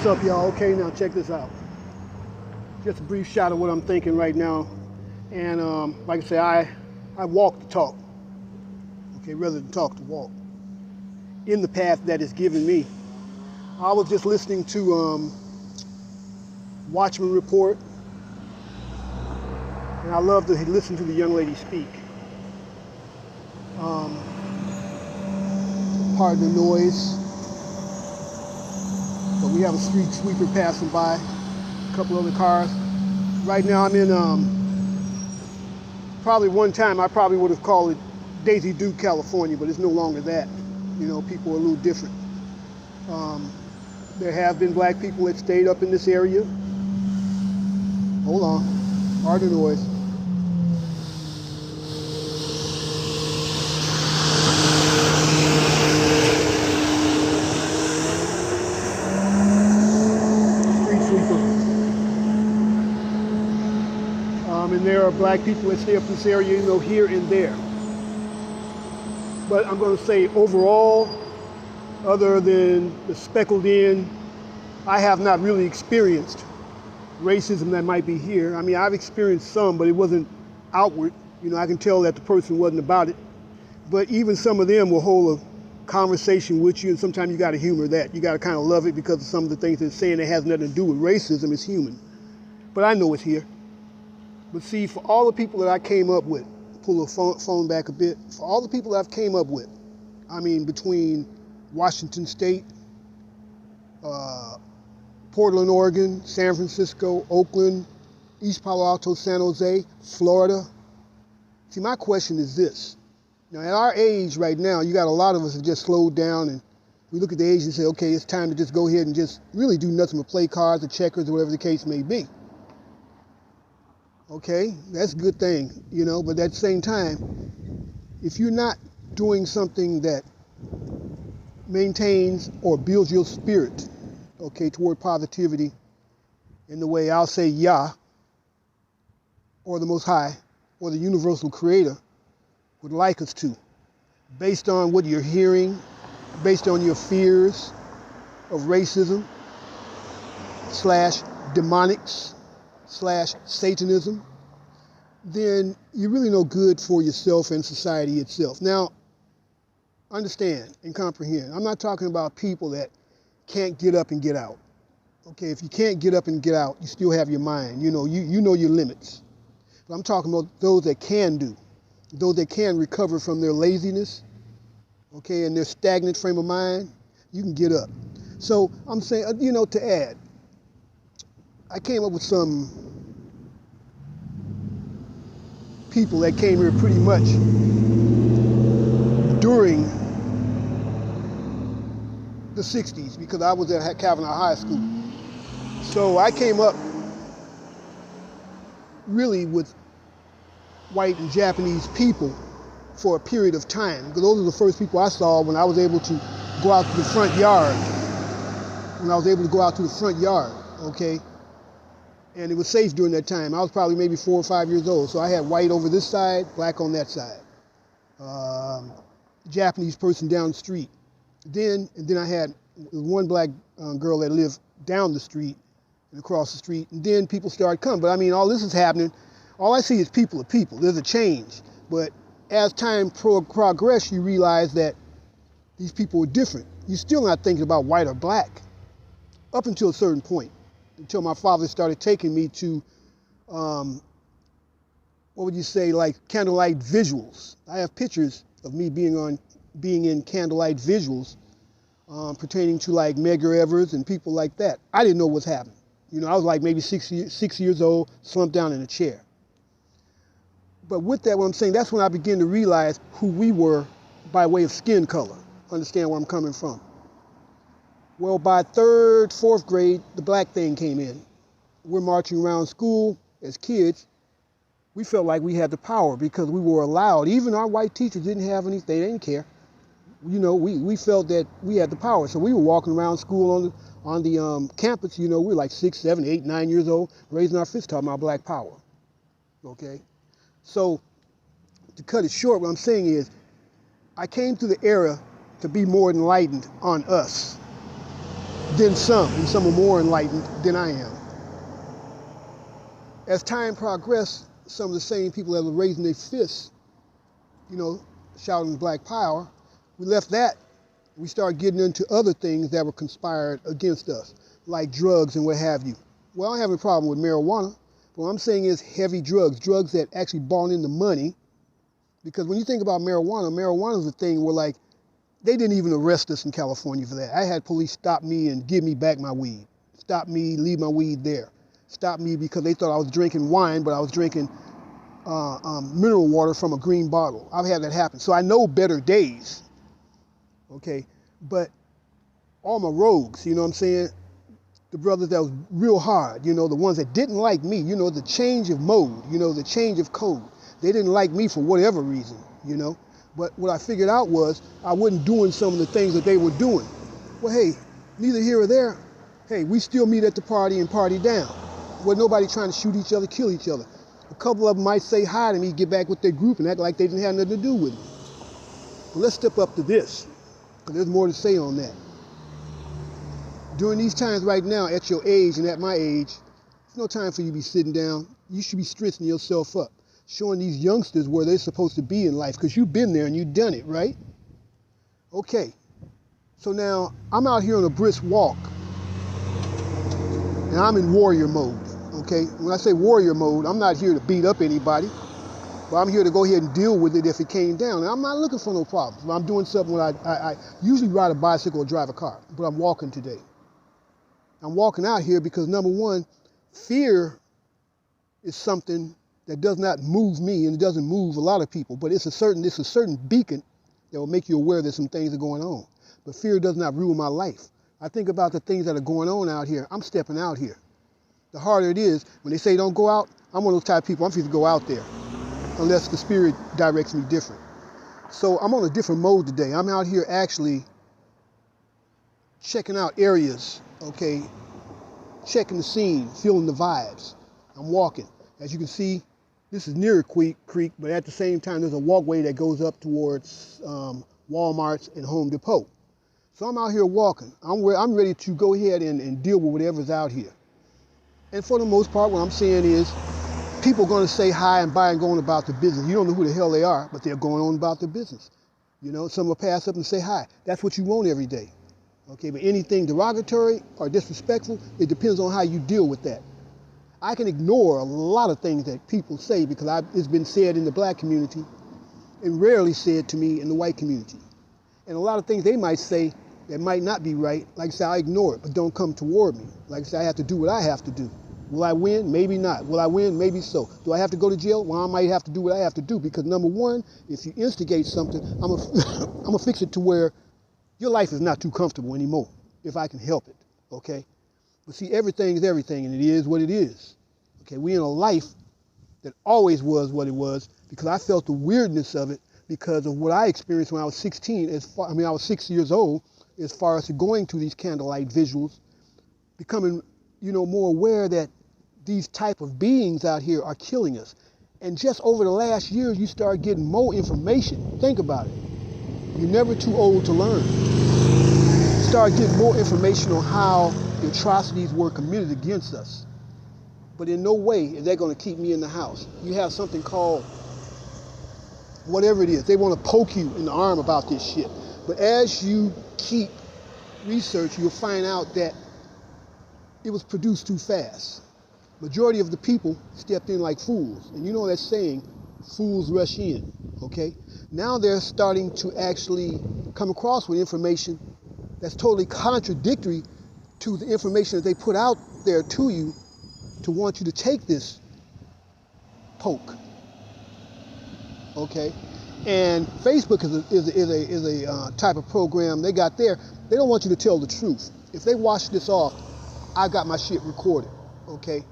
up, y'all? Okay, now check this out. Just a brief shot of what I'm thinking right now. And like I say, I walk the talk, okay, rather than talk the walk, in the path that is given me. I was just listening to Watchman Report, and I love to listen to the young lady speak. Pardon the noise, but we have a street sweeper passing by, a couple other cars. Right now I'm in, probably one time I probably would have called it Daisy Duke, California, but it's no longer that. You know, people are a little different. There have been black people that stayed up in this area. Hold on, pardon the noise. And there are black people that stay up in this area, you know, here and there. But I'm going to say overall, other than the speckled in, I have not really experienced racism that might be here. I mean, I've experienced some, but it wasn't outward. You know, I can tell that the person wasn't about it. But even some of them will hold a conversation with you, and sometimes you got to humor that. You got to kind of love it because of some of the things they're saying that has nothing to do with racism. It's human. But I know it's here. But see, for all the people that I came up with, pull the phone back a bit, for all the people that I've came up with, I mean, between Washington State, Portland, Oregon, San Francisco, Oakland, East Palo Alto, San Jose, Florida. See, my question is this. Now, at our age right now, you got a lot of us that just slowed down, and we look at the age and say, okay, it's time to just go ahead and just really do nothing but play cards or checkers or whatever the case may be. Okay, that's a good thing, you know, but at the same time, if you're not doing something that maintains or builds your spirit, okay, toward positivity in the way I'll say Yah, or the Most High, or the Universal Creator would like us to, based on what you're hearing, based on your fears of racism, / demonics, / Satanism, then you're really no good for yourself and society itself. Now, understand and comprehend, I'm not talking about people that can't get up and get out. Okay, if you can't get up and get out, you still have your mind. You know your limits. But I'm talking about those that can do, those that can recover from their laziness, okay, and their stagnant frame of mind, you can get up. So I'm saying, you know, to add, I came up with some people that came here pretty much during the 60s because I was at Kavanaugh High School. So I came up really with white and Japanese people for a period of time, because those are the first people I saw when I was able to go out to the front yard. Okay? And it was safe during that time. I was probably maybe 4 or 5 years old. So I had white over this side, black on that side. Japanese person down the street. And then I had one black girl that lived down the street and across the street. And then people started coming. But I mean, all this is happening. All I see is people are people. There's a change. But as time progressed, you realize that these people are different. You're still not thinking about white or black up until a certain point. Until my father started taking me to, what would you say, like candlelight visuals. I have pictures of me being in candlelight visuals pertaining to like Medgar Evers and people like that. I didn't know what was happening. You know, I was like maybe 6 years old, slumped down in a chair. But with that, what I'm saying, that's when I began to realize who we were by way of skin color. Understand where I'm coming from. Well, by 3rd, 4th grade, the black thing came in. We're marching around school as kids. We felt like we had the power because we were allowed. Even our white teachers didn't have anything, they didn't care. You know, we felt that we had the power. So we were walking around school on the campus, you know, we were like 6, 7, 8, 9 years old, raising our fists talking about black power, okay? So to cut it short, what I'm saying is, I came to the era to be more enlightened on us. than some, and some are more enlightened than I am. As time progressed, some of the same people that were raising their fists, you know, shouting Black Power, we left that. We started getting into other things that were conspired against us, like drugs and what have you. Well, I don't have a problem with marijuana. But what I'm saying is heavy drugs, drugs that actually brought in the money. Because when you think about marijuana, marijuana is a thing where, like, they didn't even arrest us in California for that. I had police stop me and give me back my weed. Stop me, leave my weed there. Stop me because they thought I was drinking wine, but I was drinking mineral water from a green bottle. I've had that happen. So I know better days, okay? But all my rogues, you know what I'm saying? The brothers that was real hard, you know, the ones that didn't like me, you know, the change of mode, you know, the change of code. They didn't like me for whatever reason, you know? But what I figured out was I wasn't doing some of the things that they were doing. Well, hey, neither here or there. Hey, we still meet at the party and party down. Well, nobody trying to shoot each other, kill each other. A couple of them might say hi to me, get back with their group and act like they didn't have nothing to do with me. But let's step up to this, because there's more to say on that. During these times right now, at your age and at my age, there's no time for you to be sitting down. You should be strengthening yourself up, showing these youngsters where they're supposed to be in life, because you've been there and you've done it, right? Okay, so now I'm out here on a brisk walk, and I'm in warrior mode, okay? When I say warrior mode, I'm not here to beat up anybody, but I'm here to go ahead and deal with it if it came down. And I'm not looking for no problems. I'm doing something when I usually ride a bicycle or drive a car, but I'm walking today. I'm walking out here because, number one, fear is something that does not move me, and it doesn't move a lot of people, but it's a certain beacon that will make you aware that some things are going on. But fear does not rule my life. I think about the things that are going on out here. I'm stepping out here. The harder it is, when they say don't go out, I'm one of those type of people, I'm supposed to go out there, unless the spirit directs me different. So I'm on a different mode today. I'm out here actually checking out areas, okay, checking the scene, feeling the vibes. I'm walking. As you can see, this is near a creek, but at the same time, there's a walkway that goes up towards Walmart's and Home Depot. So I'm out here walking. I'm ready to go ahead and deal with whatever's out here. And for the most part, what I'm saying is, people are going to say hi and bye and go on about their business. You don't know who the hell they are, but they're going on about their business. You know, some will pass up and say hi. That's what you want every day. Okay, but anything derogatory or disrespectful, it depends on how you deal with that. I can ignore a lot of things that people say because it's been said in the black community and rarely said to me in the white community. And a lot of things they might say that might not be right, like I say, I ignore it, but don't come toward me. Like I say, I have to do what I have to do. Will I win? Maybe not. Will I win? Maybe so. Do I have to go to jail? Well, I might have to do what I have to do because, number one, if you instigate something, I'm gonna fix it to where your life is not too comfortable anymore, if I can help it, okay? But see, everything is everything, and it is what it is. Okay, we in a life that always was what it was because I felt the weirdness of it because of what I experienced when I was 16. I was 6 years old, as far as going to these candlelight visuals, becoming, you know, more aware that these type of beings out here are killing us. And just over the last year, you start getting more information. Think about it. You're never too old to learn. You start getting more information on how the atrocities were committed against us. But in no way is that going to keep me in the house. You have something called, whatever it is, they want to poke you in the arm about this shit. But as you keep research, you'll find out that it was produced too fast. Majority of the people stepped in like fools. And you know that saying, fools rush in, okay? Now they're starting to actually come across with information that's totally contradictory to the information that they put out there to you to want you to take this poke, okay? And Facebook is a type of program they got there. They don't want you to tell the truth. If they wash this off, I got my shit recorded, okay?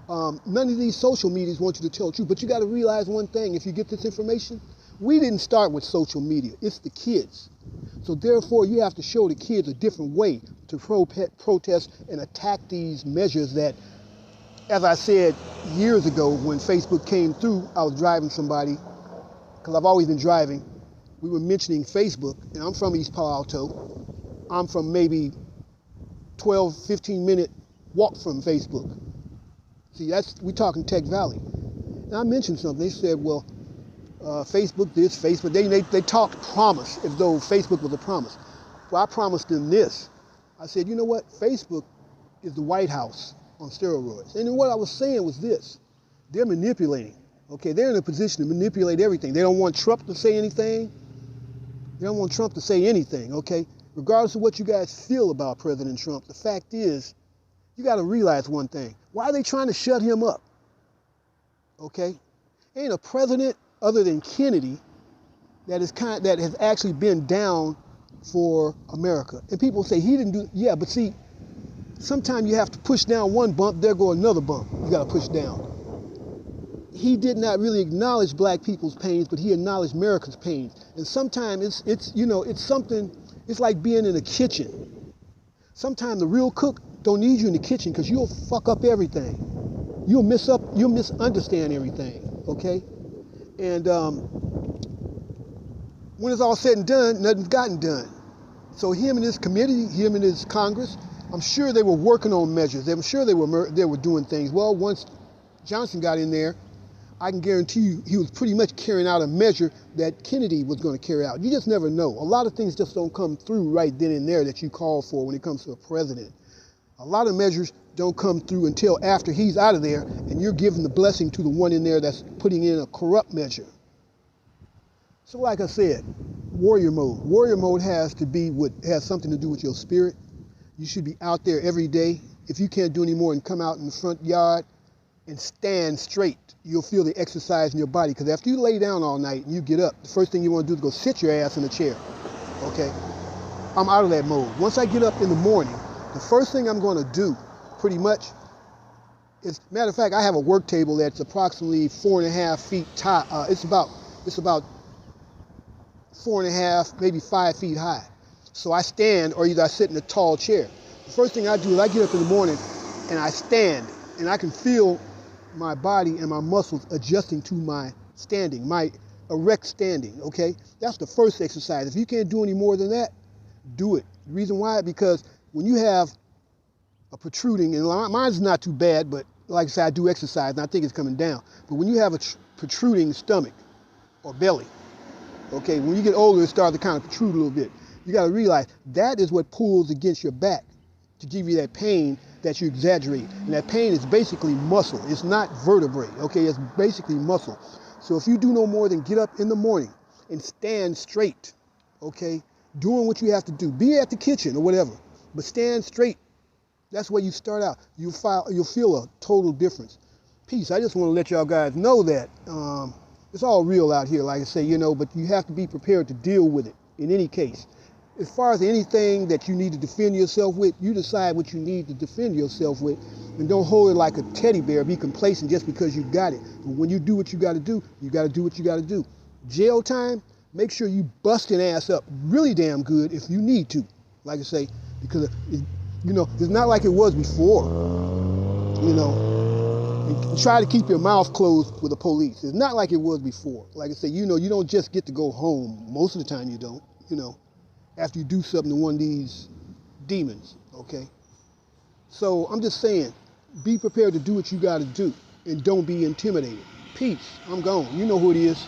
None of these social medias want you to tell the truth, but you got to realize one thing. If you get this information, we didn't start with social media. It's the kids. So therefore, you have to show the kids a different way to protest and attack these measures that, as I said years ago when Facebook came through, I was driving somebody, because I've always been driving. We were mentioning Facebook, and I'm from East Palo Alto. I'm from maybe 12, 15-minute walk from Facebook. See, we're talking Tech Valley. And I mentioned something. They said, well, Facebook this, Facebook, they talked promise as though Facebook was a promise. Well, I promised them this. I said, you know what? Facebook is the White House on steroids. And then what I was saying was this. They're manipulating. Okay, they're in a position to manipulate everything. They don't want Trump to say anything. They don't want Trump to say anything, okay? Regardless of what you guys feel about President Trump, the fact is, you got to realize one thing. Why are they trying to shut him up? Okay? Ain't a president other than Kennedy that has actually been down for America. And people say he didn't do, yeah, but see, sometimes you have to push down one bump, there go another bump you got to push down. He did not really acknowledge black people's pains, but he acknowledged America's pains. And sometimes it's something, it's like being in a kitchen. Sometimes the real cook don't need you in the kitchen because you'll fuck up everything. You'll misunderstand everything, okay? And when it's all said and done, nothing's gotten done. So him and his committee, him and his Congress, I'm sure they were working on measures. I'm sure they were doing things. Well, once Johnson got in there, I can guarantee you he was pretty much carrying out a measure that Kennedy was going to carry out. You just never know. A lot of things just don't come through right then and there that you call for when it comes to a president. A lot of measures don't come through until after he's out of there and you're giving the blessing to the one in there that's putting in a corrupt measure. So like I said, warrior mode. Warrior mode has something to do with your spirit. You should be out there every day. If you can't do any more than come out in the front yard and stand straight, you'll feel the exercise in your body. Because after you lay down all night and you get up, the first thing you want to do is go sit your ass in a chair. Okay? I'm out of that mode. Once I get up in the morning, the first thing I'm going to do, pretty much, is, matter of fact, I have a work table that's approximately 4.5 feet high. It's about 4.5, maybe 5 feet high. So I stand, or either I sit in a tall chair. The first thing I do is I get up in the morning and I stand, and I can feel my body and my muscles adjusting to my standing, my erect standing, okay? That's the first exercise. If you can't do any more than that, do it. The reason why, because when you have a protruding, and mine's not too bad, but like I said, I do exercise and I think it's coming down. But when you have a protruding stomach or belly, okay, when you get older, it starts to kind of protrude a little bit. You got to realize that is what pulls against your back to give you that pain that you exaggerate. And that pain is basically muscle. It's not vertebrae, okay? It's basically muscle. So if you do no more than get up in the morning and stand straight, okay, doing what you have to do, be at the kitchen or whatever, but stand straight. That's where you start out. You'll feel a total difference. Peace. I just want to let y'all guys know that it's all real out here, like I say, but you have to be prepared to deal with it in any case. As far as anything that you need to defend yourself with, you decide what you need to defend yourself with, and don't hold it like a teddy bear, be complacent just because you got it. But when you do what you got to do what you got to do. Jail time, make sure you bust an ass up really damn good if you need to, like I say, because it's not like it was before, and try to keep your mouth closed with the police. It's not like it was before. Like I say, you don't just get to go home. Most of the time you don't, after you do something to one of these demons, okay? So I'm just saying, be prepared to do what you got to do and don't be intimidated. Peace. I'm gone. You know who it is.